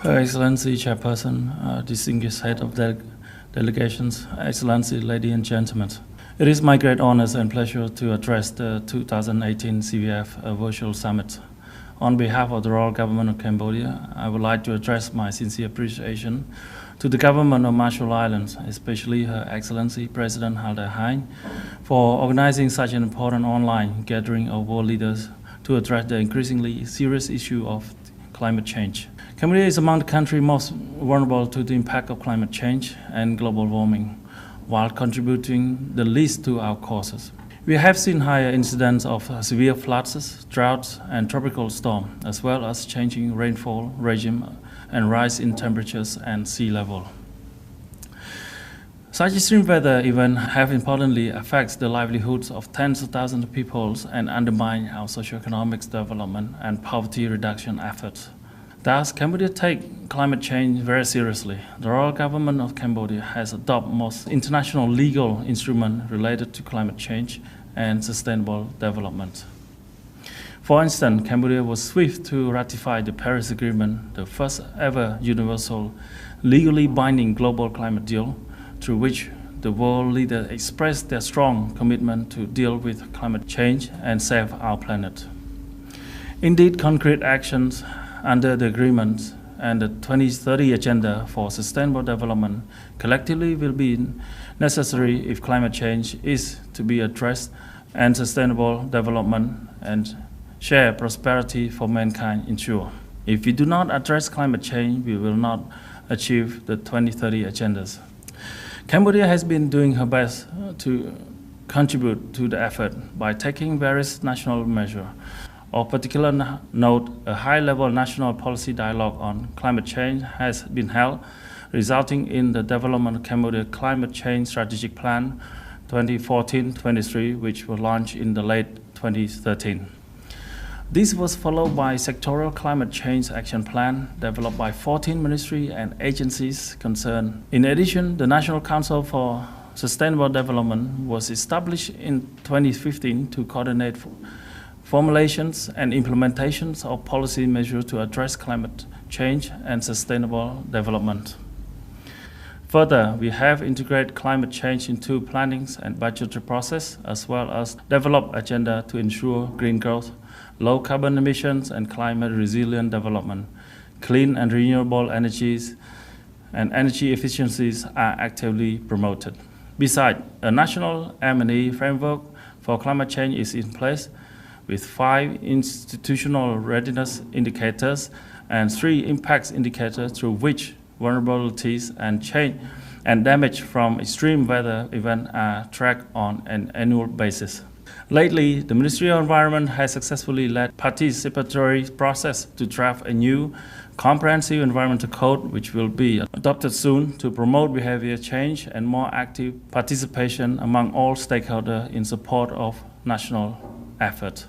Her Excellency Chairperson, distinguished head of delegations, Excellency, ladies and gentlemen. It is my great honor and pleasure to address the 2018 CVF Virtual Summit. On behalf of the Royal Government of Cambodia, I would like to address my sincere appreciation to the Government of Marshall Islands, especially Her Excellency President Halder Hein, for organizing such an important online gathering of world leaders to address the increasingly serious issue of climate change. Cambodia is among the countries most vulnerable to the impact of climate change and global warming, while contributing the least to our causes. We have seen higher incidents of severe floods, droughts, and tropical storms, as well as changing rainfall regime and rise in temperatures and sea level. Such extreme weather events have importantly affected the livelihoods of tens of thousands of people and undermine our socioeconomic development and poverty reduction efforts. Thus, Cambodia takes climate change very seriously. The Royal Government of Cambodia has adopted most international legal instruments related to climate change and sustainable development. For instance, Cambodia was swift to ratify the Paris Agreement, the first ever universal, legally binding global climate deal, through which the world leaders expressed their strong commitment to deal with climate change and save our planet. Indeed, concrete actions under the agreement and the 2030 Agenda for Sustainable Development collectively will be necessary if climate change is to be addressed and sustainable development and shared prosperity for mankind ensure. If we do not address climate change, we will not achieve the 2030 agendas. Cambodia has been doing her best to contribute to the effort by taking various national measures. Of particular note, a high-level national policy dialogue on climate change has been held, resulting in the development of Cambodia Climate Change Strategic Plan 2014-23, which was launched in the late 2013. This was followed by sectoral climate change action plan developed by 14 ministries and agencies concerned. In addition, the National Council for Sustainable Development was established in 2015 to coordinate formulations and implementations of policy measures to address climate change and sustainable development. Further, we have integrated climate change into planning and budgetary process, as well as developed agenda to ensure green growth, low carbon emissions, and climate resilient development. Clean and renewable energies and energy efficiencies are actively promoted. Besides, a national M&E framework for climate change is in place, with 5 institutional readiness indicators and 3 impacts indicators through which vulnerabilities and change and damage from extreme weather events are tracked on an annual basis. Lately, the Ministry of Environment has successfully led participatory process to draft a new comprehensive environmental code, which will be adopted soon to promote behavior change and more active participation among all stakeholders in support of national effort.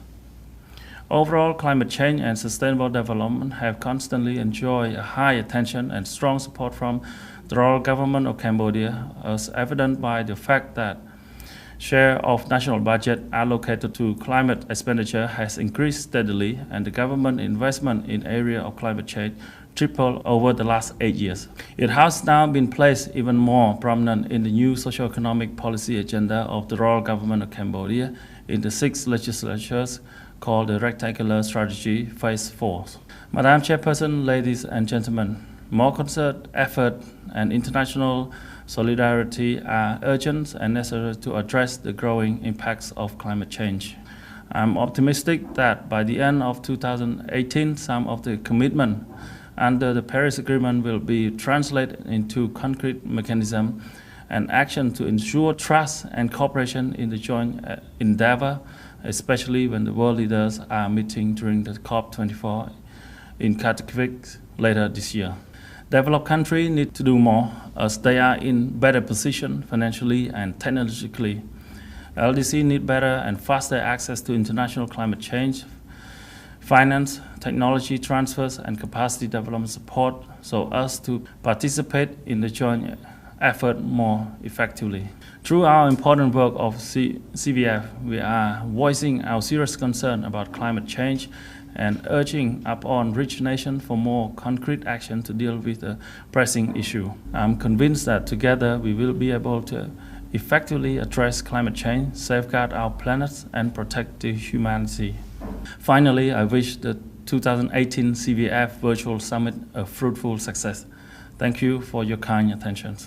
Overall, climate change and sustainable development have constantly enjoyed a high attention and strong support from the Royal Government of Cambodia, as evident by the fact that share of national budget allocated to climate expenditure has increased steadily, and the government investment in area of climate change tripled over the last 8 years. It has now been placed even more prominent in the new socio-economic policy agenda of the Royal Government of Cambodia in the 6th legislatures, called the Rectangular Strategy Phase 4. Madam Chairperson, ladies and gentlemen, more concerted effort and international solidarity are urgent and necessary to address the growing impacts of climate change. I'm optimistic that by the end of 2018, some of the commitment under the Paris Agreement will be translated into concrete mechanism and action to ensure trust and cooperation in the joint endeavor, especially when the world leaders are meeting during the COP24 in Katowice later this year. Developed countries need to do more, as they are in better position financially and technologically. LDC need better and faster access to international climate change, finance, technology transfers, and capacity development support, so as to participate in the joint effort more effectively. Through our important work of CVF, we are voicing our serious concern about climate change and urging upon rich nations for more concrete action to deal with the pressing issue. I'm convinced that together we will be able to effectively address climate change, safeguard our planet, and protect the humanity. Finally, I wish the 2018 CVF Virtual Summit a fruitful success. Thank you for your kind attention.